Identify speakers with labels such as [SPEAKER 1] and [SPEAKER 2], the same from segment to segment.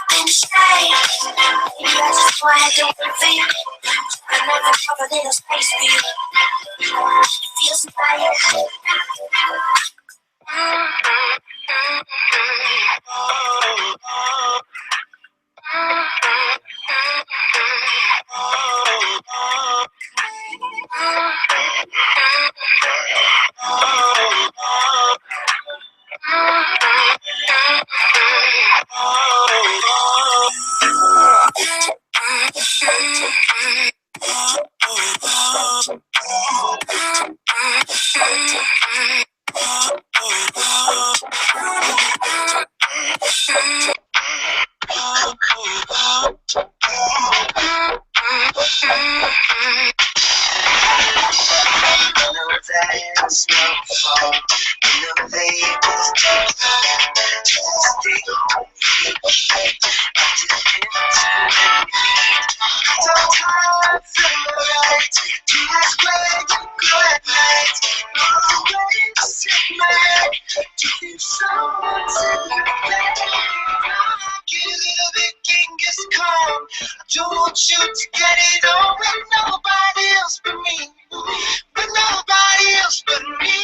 [SPEAKER 1] been shy. Maybe I just know I had to wait for you. I never have a little space for you. It feels like there's no phone in the Vegas sometimes right to ask where you go at night. Always mad to feel someone's in your bed. Get a little bit Genghis Khan. I don't want you to get it on with nobody else but me. With nobody else but me.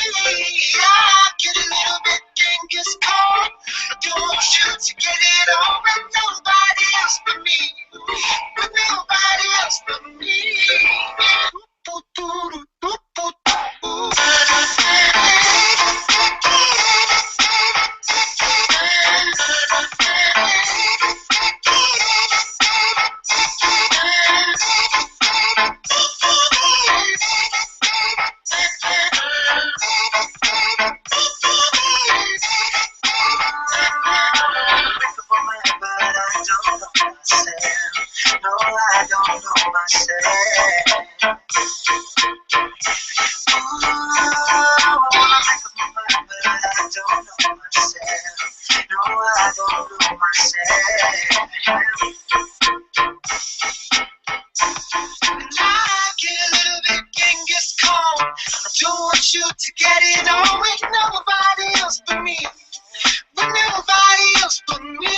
[SPEAKER 1] I get a little bit Genghis Khan. I don't want you to get it on with nobody else but me. With nobody else but me. No, I don't know myself. Ooh, I wanna make up my mind, but I don't know myself. No, I don't know myself. And I get a little bit Genghis Khan. I don't want you to get it on with nobody else but me. With nobody else but me.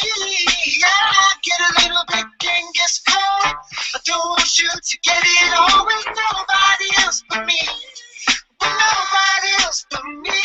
[SPEAKER 1] I get a little bit Genghis Khan. I don't want you to get it on with nobody else but me. With nobody else but me.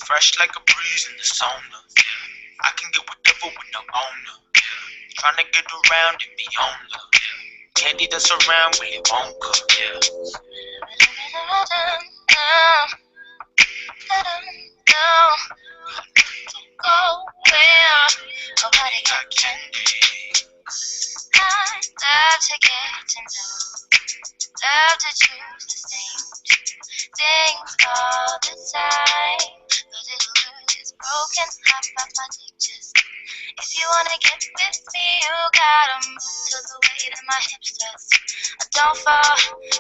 [SPEAKER 2] Fresh like a breeze in the sauna. Yeah. I can get whatever with no owner. Yeah. Tryna get around and be on the. Yeah. Candy that's around Willy Wonka. Yeah.
[SPEAKER 1] Go where nobody got candy. I love to get to know, love to choose the same things all the time. But little girl is broken, hop off my dick just. If you wanna get with me, you gotta move to the way that my hips touch. I don't fall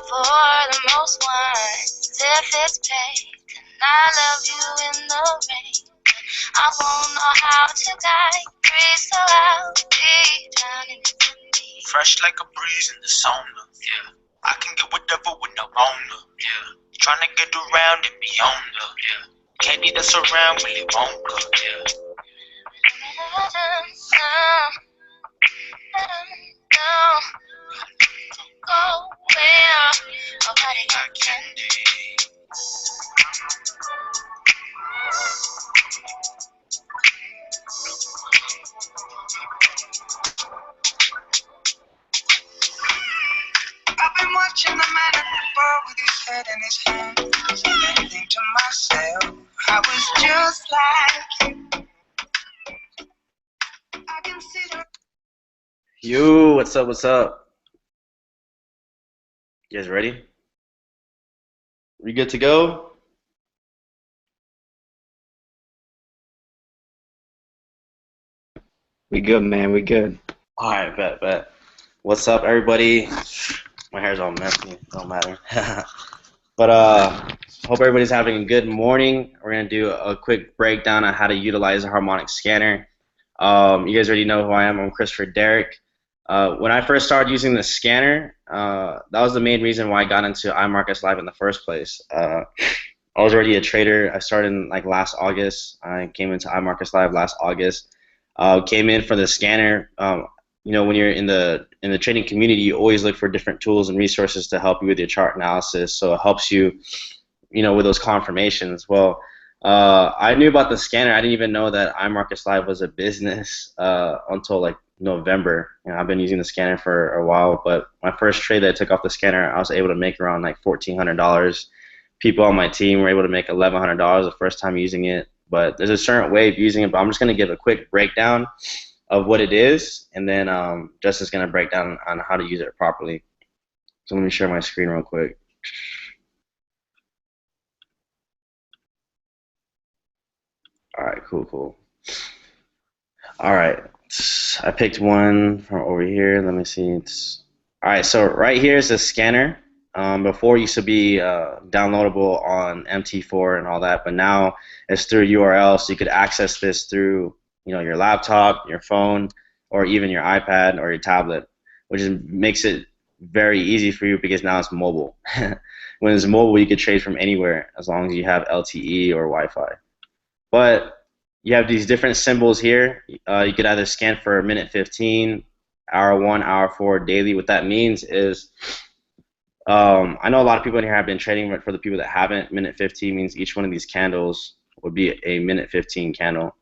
[SPEAKER 1] for the most ones if it's paid. And I love you in the rain. I won't know how to guide, breathe, so I'll be drowning in the deep.
[SPEAKER 2] Fresh like a breeze in the sauna. Yeah. I can get whatever with no owner. Yeah. Tryna get around and be on the. Yeah. Candy that's around Willy Wonka. Yeah. in his hand, and think to myself, I was just like you. I consider.
[SPEAKER 3] Yo, what's up? What's up? You guys ready? We good to go?
[SPEAKER 4] We good, man. We good.
[SPEAKER 3] All right, bet. What's up, everybody? My hair's all messy. Don't matter. But hope everybody's having a good morning. We're gonna do a quick breakdown on how to utilize a harmonic scanner. You guys already know who I am. I'm Christopher Derrick. When I first started using the scanner, that was the main reason why I got into iMarkets Live in the first place. I was already a trader. I started in like last August. I came into iMarkets Live last August. Came in for the scanner. You know, when you're in the trading community, you always look for different tools and resources to help you with your chart analysis. So it helps you, you know, with those confirmations. Well, I knew about the scanner. I didn't even know that iMarkets Live was a business until like November. You know, I've been using the scanner for a while, but my first trade that I took off the scanner, I was able to make around like $1,400. People on my team were able to make $1,100 the first time using it. But there's a certain way of using it, but I'm just going to give a quick breakdown of what it is, and then Justin's going to break down on how to use it properly. So let me share my screen real quick. All right, cool. All right, I picked one from over here. Let me see. All right, so right here is the scanner. Before it used to be downloadable on MT4 and all that, but now it's through URL, so you could access this through, you know, your laptop, your phone, or even your iPad or your tablet, which makes it very easy for you because now it's mobile. When it's mobile, you could trade from anywhere as long as you have LTE or Wi-Fi. But you have these different symbols here. You could either scan for minute 15, hour 1, hour 4, daily. What that means is, I know a lot of people in here have been trading, but for the people that haven't, minute 15 means each one of these candles would be a minute 15 candle.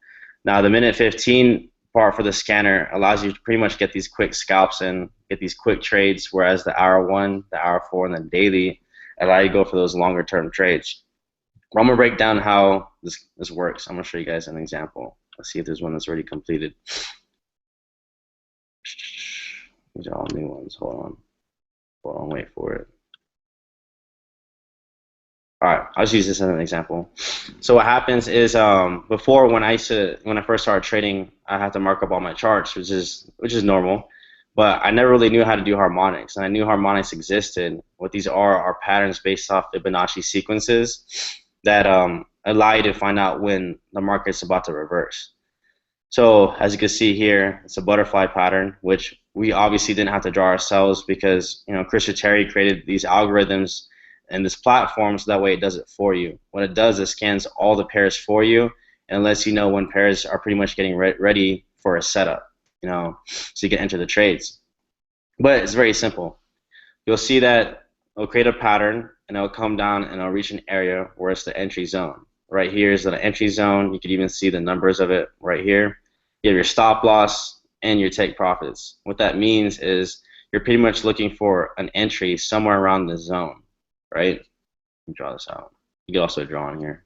[SPEAKER 3] Now, the minute 15 part for the scanner allows you to pretty much get these quick scalps and get these quick trades, whereas the hour 1, the hour 4, and the daily allow you to go for those longer term trades. Well, I'm going to break down how this works. I'm going to show you guys an example. Let's see if there's one that's already completed. These are all new ones. Hold on, wait for it. All right, I'll just use this as an example. So what happens is, before when I first started trading, I had to mark up all my charts, which is normal. But I never really knew how to do harmonics, and I knew harmonics existed. What these are patterns based off Fibonacci sequences that allow you to find out when the market's about to reverse. So as you can see here, it's a butterfly pattern, which we obviously didn't have to draw ourselves because, you know, Christopher Terry created these algorithms and this platform so that way it does it for you. What it does is scans all the pairs for you and lets you know when pairs are pretty much getting ready for a setup, you know, so you can enter the trades. But it's very simple. You'll see that it'll create a pattern and it'll come down and it'll reach an area where it's the entry zone. Right here is the entry zone. You can even see the numbers of it right here. You have your stop loss and your take profits. What that means is you're pretty much looking for an entry somewhere around the zone, right? Let me draw this out. You can also draw in here.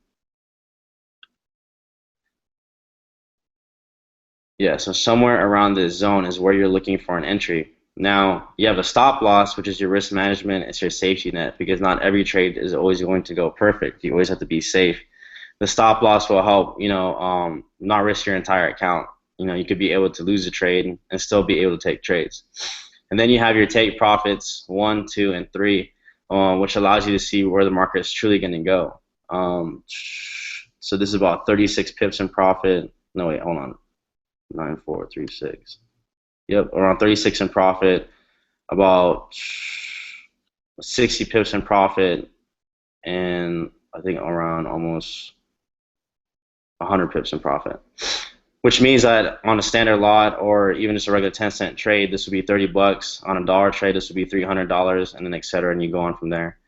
[SPEAKER 3] Yeah, so somewhere around this zone is where you're looking for an entry. Now, you have a stop loss, which is your risk management. It's your safety net because not every trade is always going to go perfect. You always have to be safe. The stop loss will help, you know, not risk your entire account. You know, you could be able to lose a trade and still be able to take trades. And then you have your take profits 1, 2, and 3, which allows you to see where the market is truly going to go. So this is about 36 pips in profit. No, wait, hold on. 9436. Yep, around 36 in profit, about 60 pips in profit, and I think around almost 100 pips in profit. Which means that on a standard lot or even just a regular 10-cent trade, this would be 30 bucks. On a dollar trade, this would be $300, and then et cetera, and you go on from there.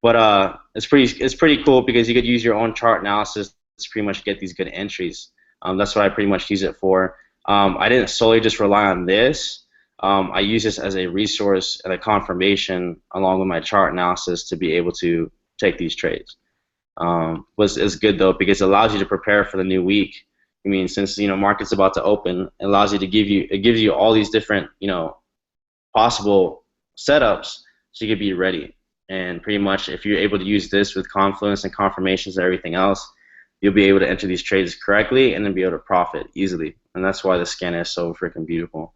[SPEAKER 3] But it's pretty cool because you could use your own chart analysis to pretty much get these good entries. That's what I pretty much use it for. I didn't solely just rely on this. I use this as a resource and a confirmation along with my chart analysis to be able to take these trades. Was is good though because it allows you to prepare for the new week. I mean, since market's about to open, it allows you to gives you all these different possible setups so you could be ready. And pretty much if you're able to use this with confluence and confirmations and everything else, you'll be able to enter these trades correctly and then be able to profit easily. And that's why the scanner is so freaking beautiful.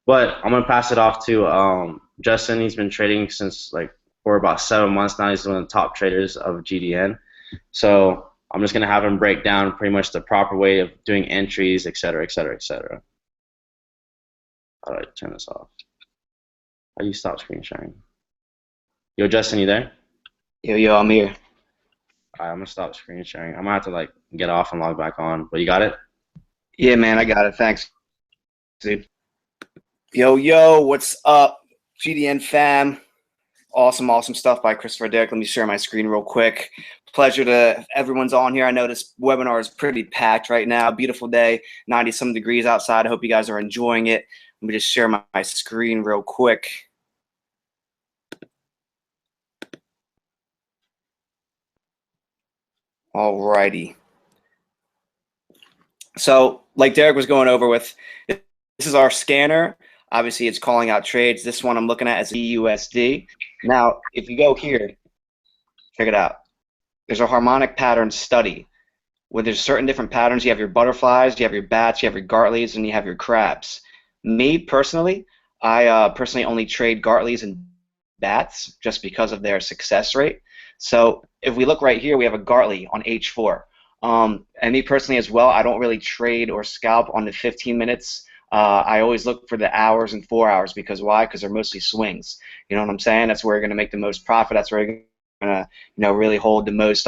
[SPEAKER 3] But I'm gonna pass it off to Justin. He's been trading since for about 7 months now. He's one of the top traders of GDN. So I'm just gonna have him break down pretty much the proper way of doing entries, et cetera, et cetera, et cetera. All right, turn this off. How do you stop screen sharing? Yo, Justin, you there?
[SPEAKER 4] Yo, I'm here.
[SPEAKER 3] All right, I'm gonna stop screen sharing. I'm gonna have to get off and log back on. But you got it?
[SPEAKER 4] Yeah, man, I got it. Thanks, dude. Yo, what's up, GDN fam? Awesome stuff by Christopher Derrick. Let me share my screen real quick. Pleasure to everyone's on here. I know this webinar is pretty packed right now. Beautiful day, 90-some degrees outside. I hope you guys are enjoying it. Let me just share my screen real quick. Alrighty. So, like Derek was going over with, this is our scanner. Obviously, it's calling out trades. This one I'm looking at is USD. Now, if you go here, check it out. There's a harmonic pattern study where there's certain different patterns. You have your butterflies, you have your bats, you have your Gartleys, and you have your crabs. Me, personally, I personally only trade Gartleys and bats just because of their success rate. So if we look right here, we have a Gartley on H4. And me personally as well, I don't really trade or scalp on the 15 minutes. I always look for the hours and 4 hours because why? Because they're mostly swings. You know what I'm saying? That's where you're going to make the most profit. That's where you're going to really hold the most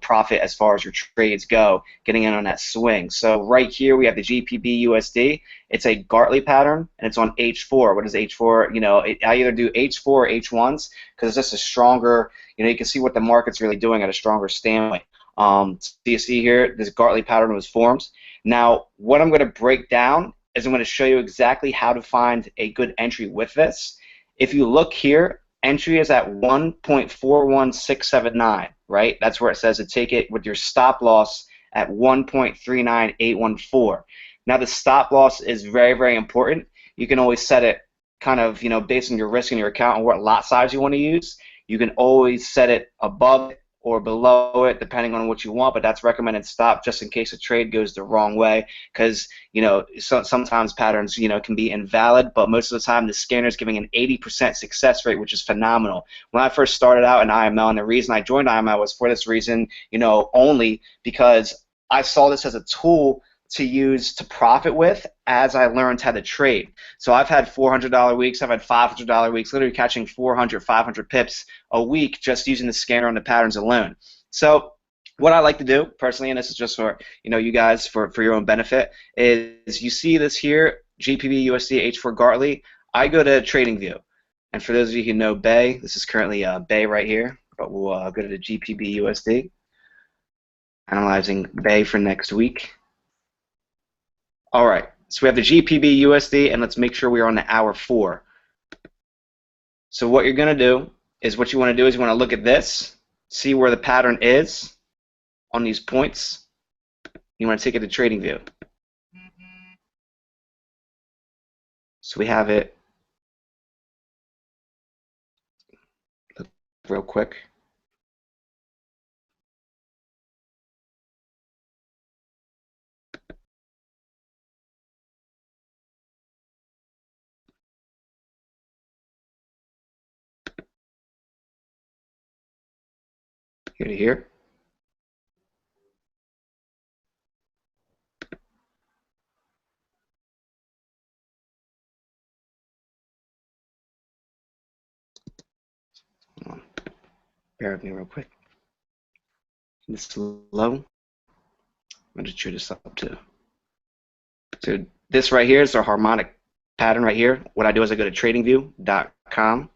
[SPEAKER 4] profit as far as your trades go, getting in on that swing. So right here we have the GPB USD. It's a Gartley pattern and it's on H4. What is H4? I either do H4 or H1s because it's just a stronger. You can see what the market's really doing at a stronger standpoint. So you see here, this Gartley pattern was formed. Now, what I'm going to break down is I'm going to show you exactly how to find a good entry with this. If you look here, entry is at 1.41679, right? That's where it says to take it with your stop loss at 1.39814. Now, the stop loss is very, very important. You can always set it kind of, based on your risk in your account and what lot size you want to use. You can always set it above it or below it, depending on what you want, but that's recommended stop just in case a trade goes the wrong way, because sometimes patterns can be invalid, but most of the time the scanner is giving an 80% success rate, which is phenomenal. When I first started out in IML, and the reason I joined IML was for this reason, only because I saw this as a tool to use to profit with as I learned how to trade. So I've had $400 weeks, I've had $500 weeks, literally catching 400, 500 pips a week just using the scanner on the patterns alone. So what I like to do personally, and this is just for you guys for your own benefit, is you see this here, GPB USD H4 Gartley. I go to TradingView, and for those of you who know Bay, this is currently Bay right here, but we'll go to the GPB USD, analyzing Bay for next week. All right, so we have the GPB USD, and let's make sure we are on the hour 4. So what you're going to do is you want to look at this, see where the pattern is on these points. You want to take it to TradingView. So we have it. Look real quick. Here to here. Bear with me real quick. This is low. I'm going to chew this up too. So this right here is our harmonic pattern right here. What I do is I go to tradingview.com.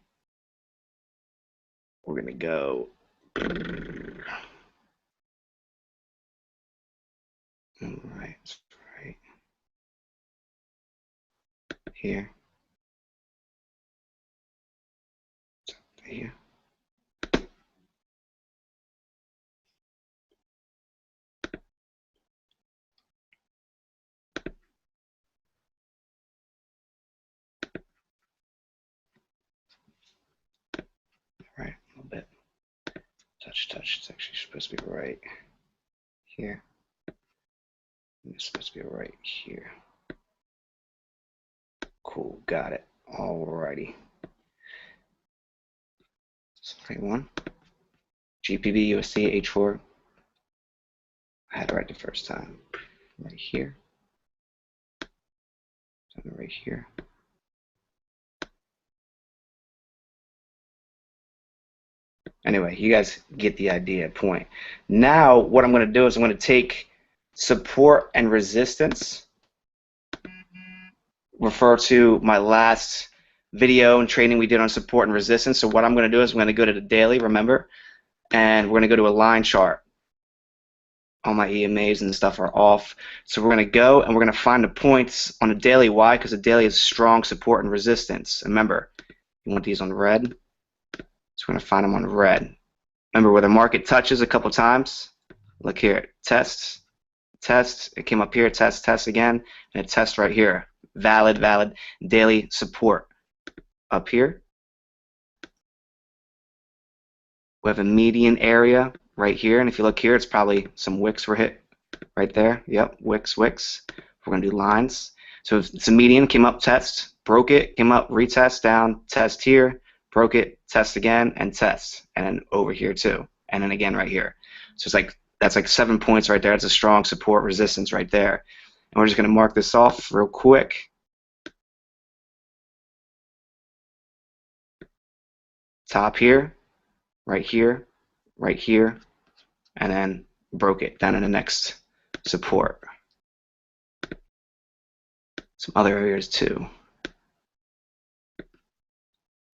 [SPEAKER 4] We're going to go. All right, right here. Here. touch. It's actually supposed to be right here. It's supposed to be right here. Cool, got it. Alrighty. 21. GPB USD H4. I had it right the first time. Right here. Right here. Anyway, you guys get the idea, point. Now, what I'm going to do is I'm going to take support and resistance, refer to my last video and training we did on support and resistance. So what I'm going to do is I'm going to go to the daily, remember, and we're going to go to a line chart. All my EMAs and stuff are off. So we're going to go and we're going to find the points on the daily. Why? Because the daily is strong support and resistance. Remember, you want these on red. So we're going to find them on red. Remember where the market touches a couple times. Look here, tests, test. It came up here, test, test again, and it tests right here. Valid, daily support. Up here, we have a median area right here, and if you look here, it's probably some wicks were hit right there. Yep, wicks. We're going to do lines. So it's a median, came up, test, broke it, came up, retest, down, test here, broke it, test again, and test, and then over here too, and then again right here. So it's like that's like 7 points right there. That's a strong support resistance right there. And we're just going to mark this off real quick. Top here, right here, and then broke it down in the next support. Some other areas too.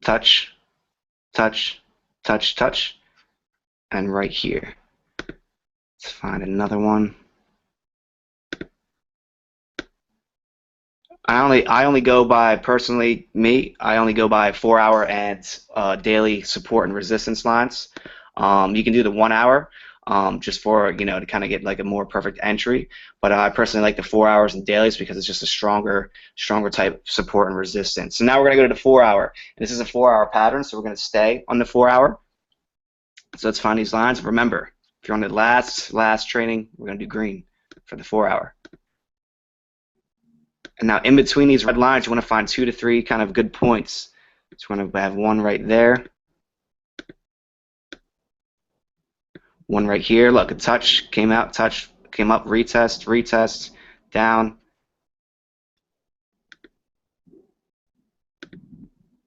[SPEAKER 4] Touch, and right here. Let's find another one. I only go by, personally, I only go by 4-hour and daily support and resistance lines. You can do the 1 hour just for, to kind of get like a more perfect entry. But I personally like the 4 hours and dailies because it's just a stronger type support and resistance. So now we're going to go to the 4 hour. And this is a 4-hour pattern, so we're going to stay on the 4 hour. So let's find these lines. Remember, if you're on the last training, we're going to do green for the 4 hour. And now in between these red lines, you want to find 2 to 3 kind of good points. So we're going to have one right there. One right here. Look, a touch came out, touch came up, retest, down.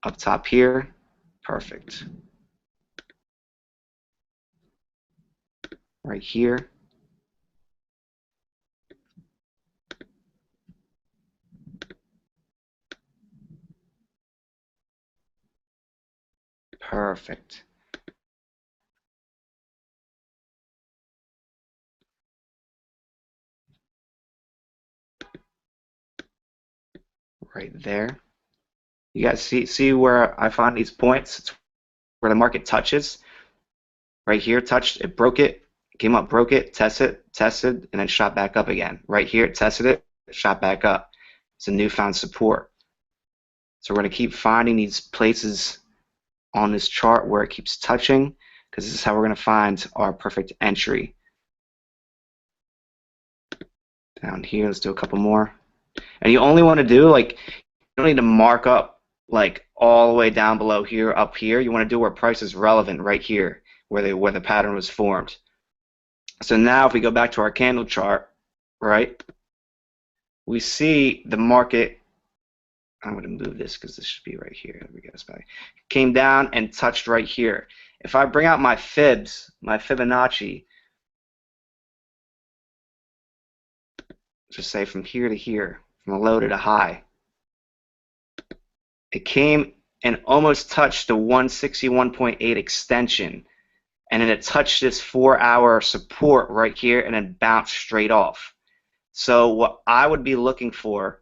[SPEAKER 4] Up top here. Perfect. Right here. Perfect. Right there. You guys see where I find these points? It's where the market touches. Right here, touched, it broke it, came up, broke it, tested, and then shot back up again. Right here, it tested it, shot back up. It's a newfound support. So we're going to keep finding these places on this chart where it keeps touching, because this is how we're going to find our perfect entry. Down here, let's do a couple more. And you only want to do, like, you don't need to mark up, like, all the way down below here, up here. You want to do where price is relevant, right here, where the pattern was formed. So now if we go back to our candle chart, right, we see the market. I'm going to move this because this should be right here. There we go. It's back. Came down and touched right here. If I bring out my fibs, my Fibonacci, just say from here to here, from a low to the high, it came and almost touched the 161.8 extension, and then it touched this 4-hour support right here and then bounced straight off. So what I would be looking for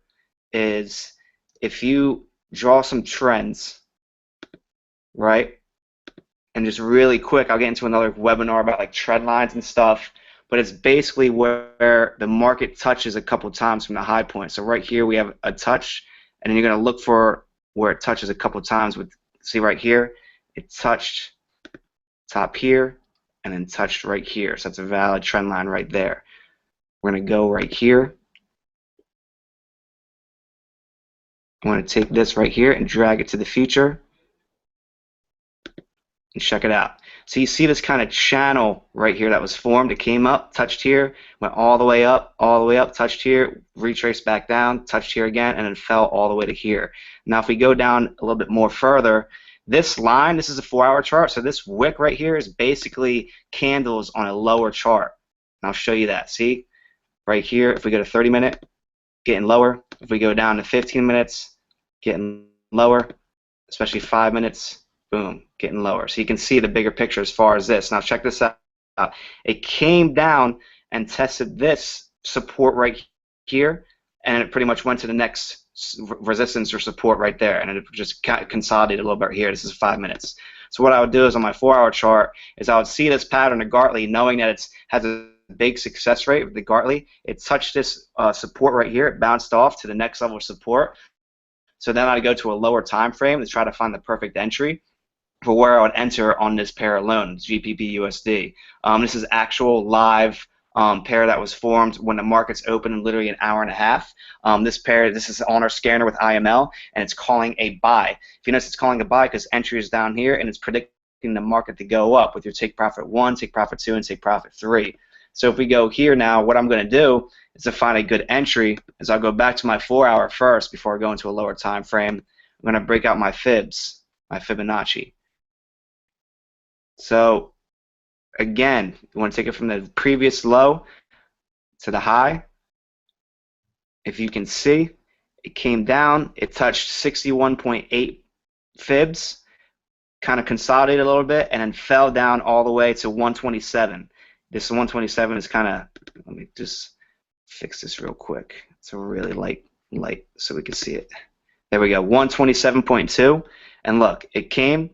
[SPEAKER 4] is, if you draw some trends, right, and just really quick, I'll get into another webinar about like trend lines and stuff, but it's basically where the market touches a couple times from the high point. So right here we have a touch, and then you're going to look for where it touches a couple times. See right here, it touched top here, and then touched right here. So that's a valid trend line right there. We're going to go right here. I'm going to take this right here and drag it to the future. And check it out. So you see this kind of channel right here that was formed. It came up, touched here, went all the way up, touched here, retraced back down, touched here again, and then fell all the way to here. Now if we go down a little bit more further, this line, this is a 4-hour chart, so this wick right here is basically candles on a lower chart. And I'll show you that. See? Right here, if we go to 30-minute, getting lower. If we go down to 15 minutes, getting lower, especially 5 minutes, boom, getting lower. So you can see the bigger picture as far as this. Now check this out. It came down and tested this support right here, and it pretty much went to the next resistance or support right there, and it just consolidated a little bit here. This is 5 minutes. So what I would do is on my 4-hour chart is I would see this pattern of Gartley, knowing that it has a big success rate with the Gartley. It touched this support right here. It bounced off to the next level of support. So then I'd go to a lower time frame to try to find the perfect entry for where I would enter on this pair alone, GBP USD. This is actual live pair that was formed when the markets open in literally an hour and a half. This pair, this is on our scanner with IML, and it's calling a buy. If you notice, it's calling a buy because entry is down here, and it's predicting the market to go up with your take profit 1, take profit 2, and take profit 3. So if we go here now, what I'm going to do is to find a good entry is I'll go back to my 4-hour first before I go into a lower time frame. I'm going to break out my fibs, my Fibonacci. So again, you want to take it from the previous low to the high. If you can see, it came down, it touched 61.8 fibs, kind of consolidated a little bit, and then fell down all the way to 127. This 127 is kind of, let me just fix this real quick. It's a really light so we can see it. There we go, 127.2, and look, it came,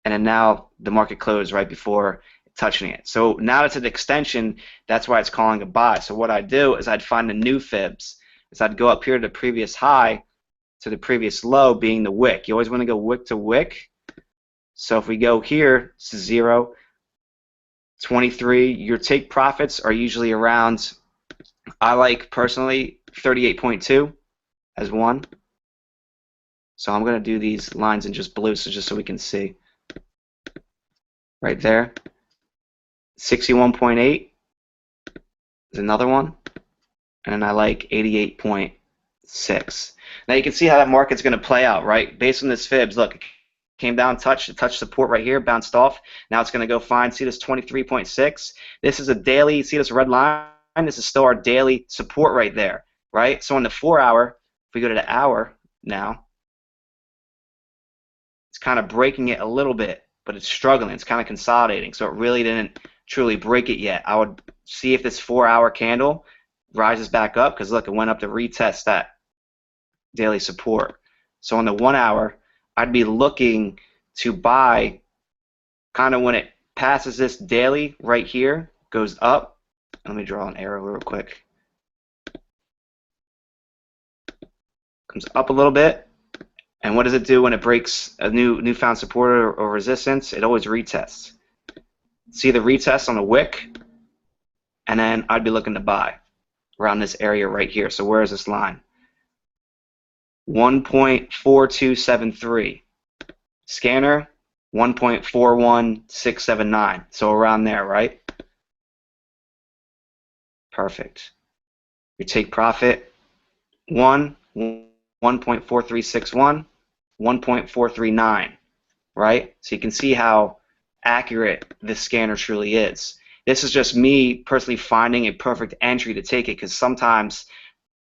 [SPEAKER 4] and then now the market closed right before touching it. So now it's an extension, that's why it's calling a buy. So what I'd do is I'd find the new fibs. Is I'd go up here to the previous high to the previous low being the wick. You always want to go wick to wick. So if we go here, it's 0, 23, your take profits are usually around, I like personally 38.2 as one. So I'm going to do these lines in just blue just so we can see. Right there. 61.8 is another one. And then I like 88.6. Now you can see how that market's going to play out, right? Based on this fibs, look, it came down, touched support right here, bounced off. Now it's going to go find, see this 23.6? This is a daily, see this red line? This is still our daily support right there, right? So on the 4-hour, if we go to the hour now, it's kind of breaking it a little bit, but it's struggling. It's kind of consolidating, so it really didn't truly break it yet. I would see if this 4-hour candle rises back up, because look, it went up to retest that daily support. So on the 1-hour, I'd be looking to buy kind of when it passes this daily right here, goes up. Let me draw an arrow real quick. Comes up a little bit. And what does it do when it breaks a newfound support or resistance? It always retests. See the retest on the wick? And then I'd be looking to buy around this area right here. So where is this line? 1.4273. Scanner, 1.41679. So around there, right? Perfect. You take profit 1.4361, 1.439, right? So you can see how accurate this scanner truly is. This is just me personally finding a perfect entry to take it, because sometimes,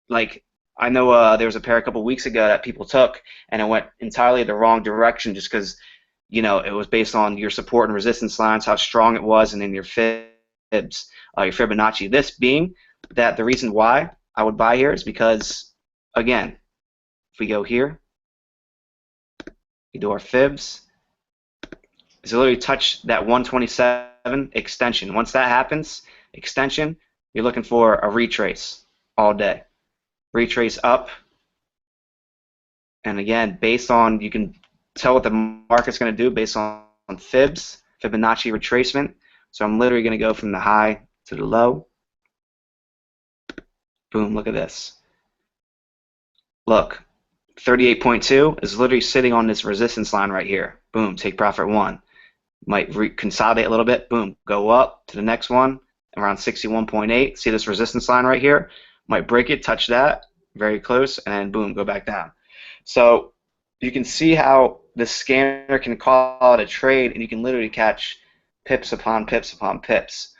[SPEAKER 4] like, I know there was a pair a couple weeks ago that people took, and it went entirely the wrong direction just because, you know, it was based on your support and resistance lines, how strong it was, and then your fibs, your Fibonacci. This being that the reason why I would buy here is because, again, if we go here, we do our fibs, it's literally touch that 127 extension. Once that happens, extension, you're looking for a retrace all day. Retrace up, and again, based on, you can tell what the market's going to do based on fibs, Fibonacci retracement. So I'm literally going to go from the high to the low. Boom, look at this. Look, 38.2 is literally sitting on this resistance line right here. Boom, take profit 1. Might consolidate a little bit. Boom, go up to the next one around 61.8. See this resistance line right here? Might break it, touch that, very close, and then boom, go back down. So you can see how the scanner can call out a trade, and you can literally catch pips upon pips upon pips.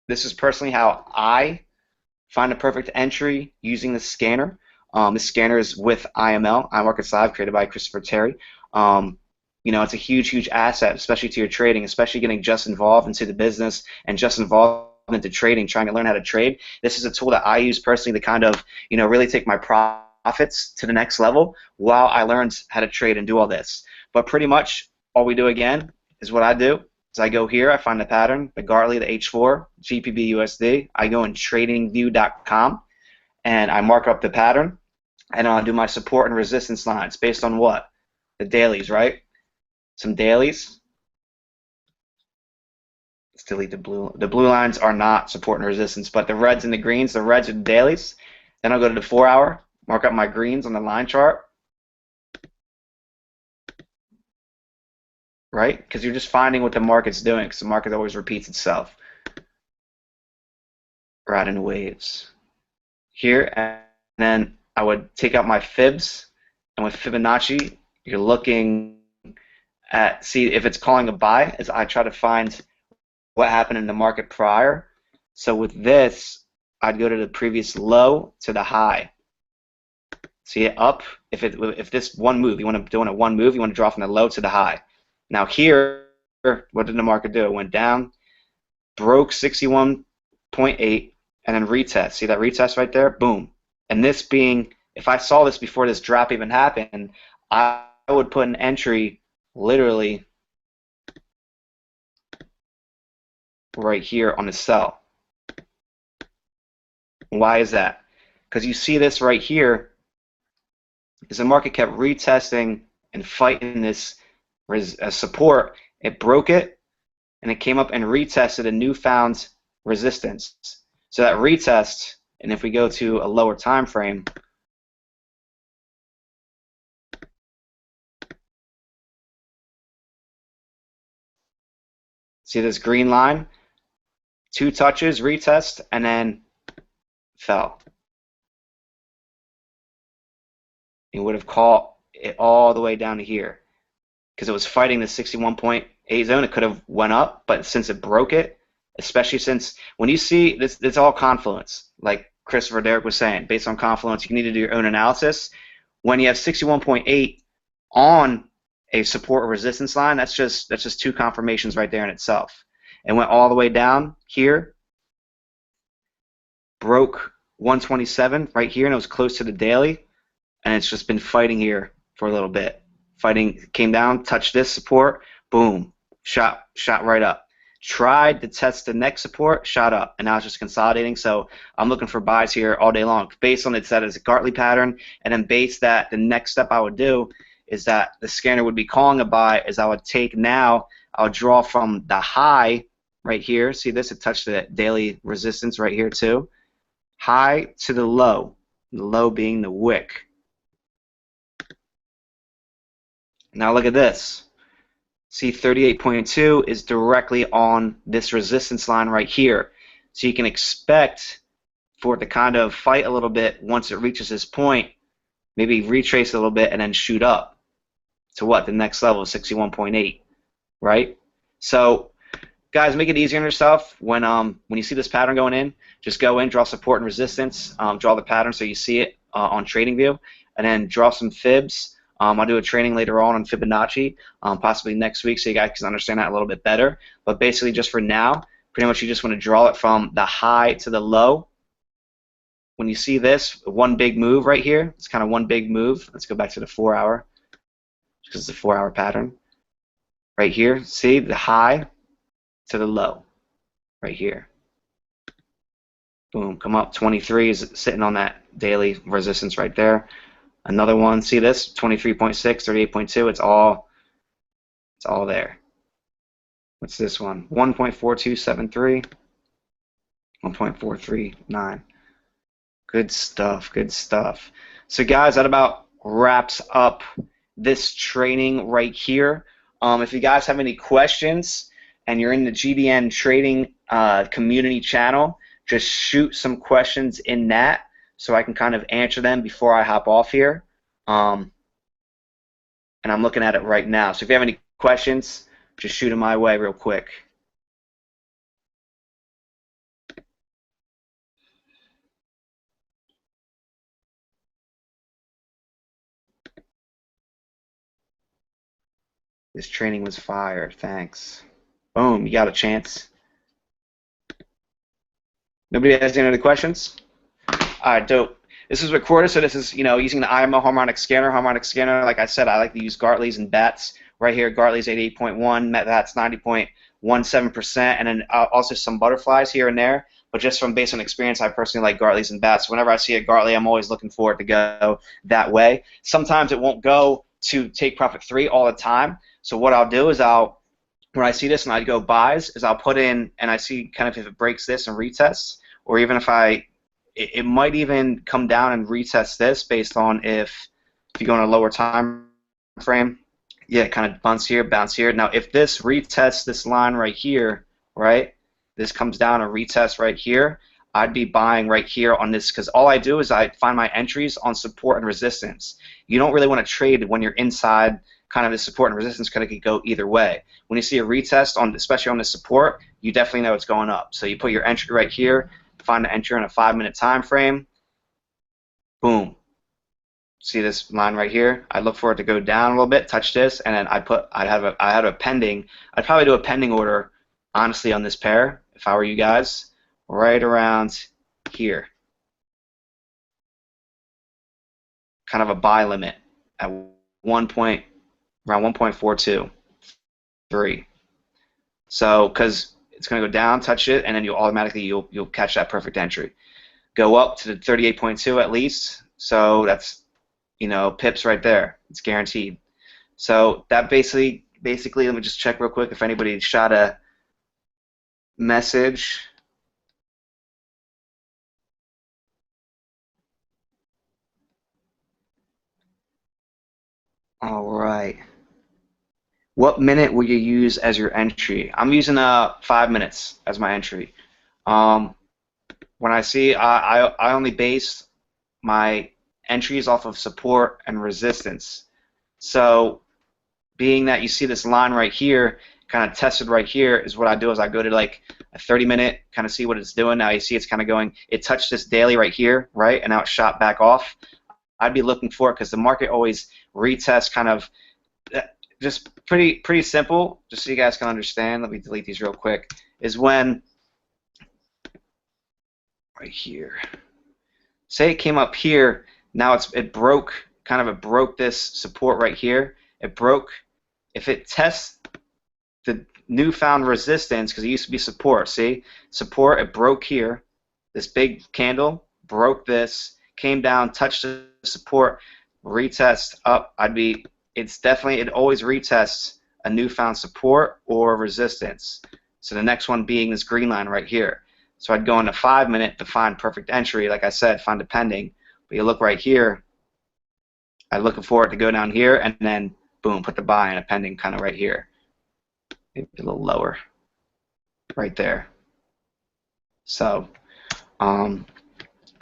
[SPEAKER 4] This is personally how I find a perfect entry using the scanner. This scanner is with IML, iMarkets Live, created by Christopher Terry. You know, it's a huge, huge asset, especially to your trading, especially getting just involved into the business and just involved into trading, trying to learn how to trade. This is a tool that I use personally to kind of, you know, really take my profits to the next level while I learned how to trade and do all this. But pretty much all we do again is what I do. So I go here, I find the pattern, the Gartley, the H4, GPB USD. I go in tradingview.com and I mark up the pattern, and I'll do my support and resistance lines based on what? The dailies, right? Some dailies. Let's delete the blue. The blue lines are not support and resistance, but the reds and the greens, the reds are the dailies. Then I'll go to the 4-hour, mark up my greens on the line chart. Right? Because you're just finding what the market's doing, because the market always repeats itself. Right in waves. Here, and then I would take out my fibs, and with Fibonacci, you're looking at, see if it's calling a buy, as I try to find what happened in the market prior. So with this, I'd go to the previous low to the high. See it up. If this one move, you want to do in a one move, you want to draw from the low to the high. Now here, what did the market do? It went down, broke 61.8, and then retest. See that retest right there? Boom. And this being, if I saw this before this drop even happened, I would put an entry literally right here on the sell. Why is that? Because you see this right here, is the market kept retesting and fighting this support. It broke it, and it came up and retested a newfound resistance. So that retest, and if we go to a lower time frame, see this green line? 2 touches, retest, and then fell. You would have caught it all the way down to here because it was fighting the 61.8 zone. It could have went up, but since it broke it, especially since when you see this, it's all confluence, like Christopher Derrick was saying, based on confluence, you need to do your own analysis. When you have 61.8 on a support or resistance line, that's just 2 confirmations right there in itself. It went all the way down here, broke 127 right here, and it was close to the daily, and it's just been fighting here for a little bit. Fighting, came down, touched this support, boom, shot right up. Tried to test the next support, shot up, and now it's just consolidating. So I'm looking for buys here all day long. Based on it's that as a Gartley pattern, and then based that the next step I would do is that the scanner would be calling a buy, is I would take now, I'll draw from the high right here. See this? It touched the daily resistance right here too. High to the low being the wick. Now look at this. See 38.2 is directly on this resistance line right here. So you can expect for it to kind of fight a little bit once it reaches this point, maybe retrace a little bit and then shoot up to what? The next level, 61.8, right? So guys, make it easier on yourself. When you see this pattern going in, just go in, draw support and resistance, draw the pattern so you see it on TradingView, and then draw some fibs. I'll do a training later on Fibonacci, possibly next week, so you guys can understand that a little bit better. But basically, just for now, pretty much you just want to draw it from the high to the low. When you see this, one big move right here, it's kind of one big move. Let's go back to the 4-hour, because it's a 4-hour pattern. Right here, see the high to the low, right here. Boom, come up. 23 is sitting on that daily resistance right there. Another one, see this? 23.6, 38.2. It's all there. What's this one? 1.4273, 1.439. Good stuff, good stuff. So guys, that about wraps up this training right here. If you guys have any questions and you're in the GDN trading community channel, just shoot some questions in that so I can kind of answer them before I hop off here. And I'm looking at it right now. So if you have any questions, just shoot them my way real quick. This training was fire. Thanks. Boom, you got a chance. Nobody has any other questions? All right, dope. This is recorded, so this is, using the IMO harmonic scanner. Harmonic scanner, like I said, I like to use Gartley's and BATS. Right here, Gartley's 88.1, BATS 90.17%, and then also some butterflies here and there. But just from based on experience, I personally like Gartley's and BATS. Whenever I see a Gartley, I'm always looking for it to go that way. Sometimes it won't go to take profit 3 all the time. So what I'll do is when I see this and I go buys, is I'll put in and I see kind of if it breaks this and retests, or even if it might even come down and retest this based on if you go on a lower time frame. Yeah, it kind of bounce here, bounce here. Now, if this retests this line right here, right, this comes down and retests right here, I'd be buying right here on this because all I do is I find my entries on support and resistance. You don't really want to trade when you're inside kind of the support and resistance because it could go either way. When you see a retest, especially on the support, you definitely know it's going up. So you put your entry right here, find the entry on a 5-minute time frame, boom. See this line right here? I look for it to go down a little bit, touch this, and then I have a pending. I'd probably do a pending order, honestly, on this pair if I were you guys, right around here. Kind of a buy limit at around 1.423. So, because it's going to go down, touch it, and then you'll catch that perfect entry. Go up to the 38.2 at least. So that's pips right there. It's guaranteed. So that basically, let me just check real quick if anybody shot a message. All right. What minute will you use as your entry? I'm using 5 minutes as my entry. When I see, I only base my entries off of support and resistance. So being that you see this line right here, kind of tested right here, is what I do is I go to like a 30-minute, kind of see what it's doing. Now you see it's kind of going, it touched this daily right here, right, and now it shot back off. I'd be looking for it because the market always retests kind of, just pretty simple, just so you guys can understand. Let me delete these real quick, is when, right here, say it came up here, now it broke this support right here. It broke. If it tests the newfound resistance, because it used to be support, see? Support, it broke here. This big candle broke this, came down, touched the support, retest up. It always retests a newfound support or resistance. So the next one being this green line right here. So I'd go into 5-minute to find perfect entry. Like I said, find a pending. But you look right here, I'm looking for it to go down here, and then boom, put the buy in a pending kind of right here. Maybe a little lower, right there. So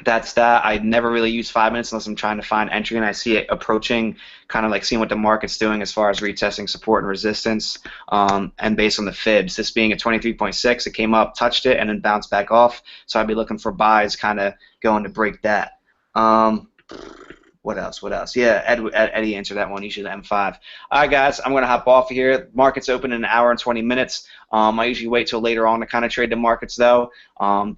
[SPEAKER 4] that's that. I never really use 5 minutes unless I'm trying to find entry and I see it approaching, kind of like seeing what the market's doing as far as retesting support and resistance, and based on the fibs. This being a 23.6, it came up, touched it, and then bounced back off. So I'd be looking for buys, kind of going to break that. What else? Yeah, Eddie answered that one. Usually the M5. All right, guys, I'm going to hop off here. Market's open in an hour and 20 minutes. I usually wait till later on to kind of trade the markets, though,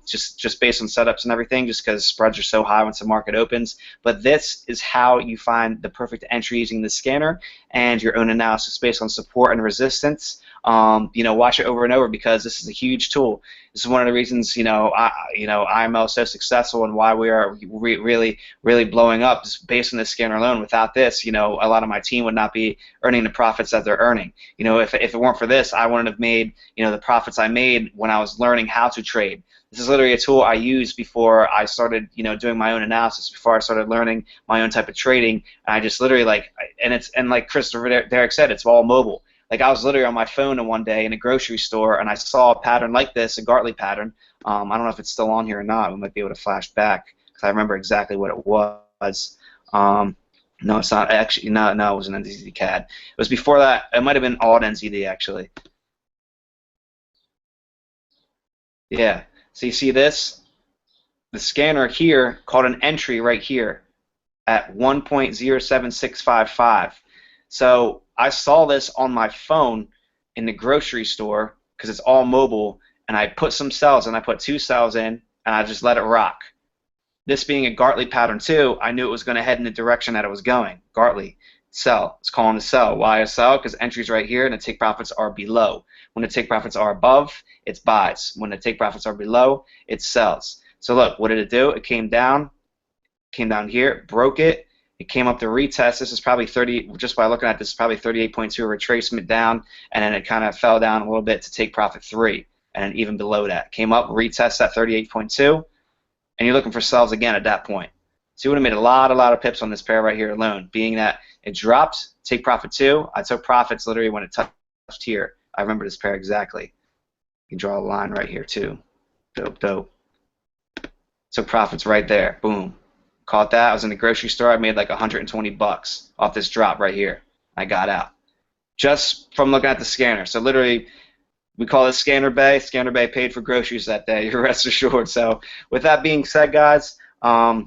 [SPEAKER 4] just based on setups and everything, just because spreads are so high once the market opens. But this is how you find the perfect entry using the scanner and your own analysis based on support and resistance. watch it over and over, because this is a huge tool. This is one of the reasons, IMO is so successful, and why we are really, really blowing up, is based on this scanner alone. Without this, a lot of my team would not be earning the profits that they're earning. If it weren't for this, I wouldn't have made, the profits I made when I was learning how to trade. This is literally a tool I used before I started, doing my own analysis, before I started learning my own type of trading. And I just literally and like Christopher Derek said, it's all mobile. Like, I was literally on my phone one day in a grocery store, and I saw a pattern like this, a Gartley pattern. I don't know if it's still on here or not. We might be able to flash back, because I remember exactly what it was. No, it's not. Actually, no, it wasn't NZD CAD. It was before that. It might have been alt NZD, actually. Yeah. So you see this? The scanner here called an entry right here at 1.07655. So I saw this on my phone in the grocery store, because it's all mobile, and I put some cells, and I put 2 cells in, and I just let it rock. This being a Gartley pattern too, I knew it was going to head in the direction that it was going. Gartley, sell. It's calling a sell. Why a sell? Because entries right here, and the take profits are below. When the take profits are above, it's buys. When the take profits are below, it sells. So look, what did it do? It came down here, broke it. It came up to retest. This is probably 30, just by looking at this, probably 38.2 retracement down, and then it kind of fell down a little bit to take profit 3, and then even below that. Came up, retest at 38.2, and you're looking for sells again at that point. So you would have made a lot of pips on this pair right here alone, being that it dropped, take profit 2. I took profits literally when it touched here. I remember this pair exactly. You can draw a line right here too. Dope, dope. Took profits right there. Boom. Caught that. I was in the grocery store. I made like 120 bucks off this drop right here. I got out just from looking at the scanner. So literally, we call this Scanner Bay. Scanner Bay paid for groceries that day. You're rest assured. So with that being said, guys, let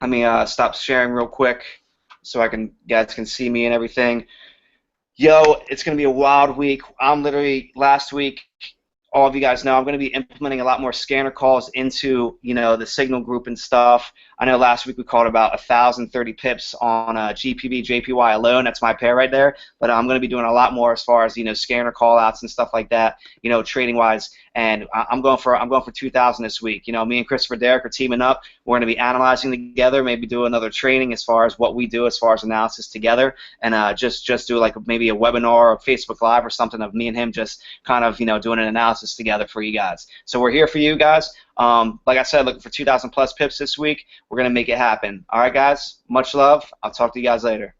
[SPEAKER 4] me stop sharing real quick so guys can see me and everything. Yo, it's gonna be a wild week. I'm literally, last week, all of you guys know, I'm going to be implementing a lot more scanner calls into, the signal group and stuff. I know last week we called about 1,030 pips on GPB, JPY alone. That's my pair right there. But I'm going to be doing a lot more as far as, scanner call outs and stuff like that, trading wise. And I'm going for 2,000 this week. Me and Christopher Derek are teaming up. We're going to be analyzing together, maybe do another training as far as what we do as far as analysis together, and just do like maybe a webinar or Facebook Live or something of me and him just kind of, doing an analysis together for you guys. So we're here for you guys. Like I said, looking for 2,000 plus pips this week. We're going to make it happen. All right, guys. Much love. I'll talk to you guys later.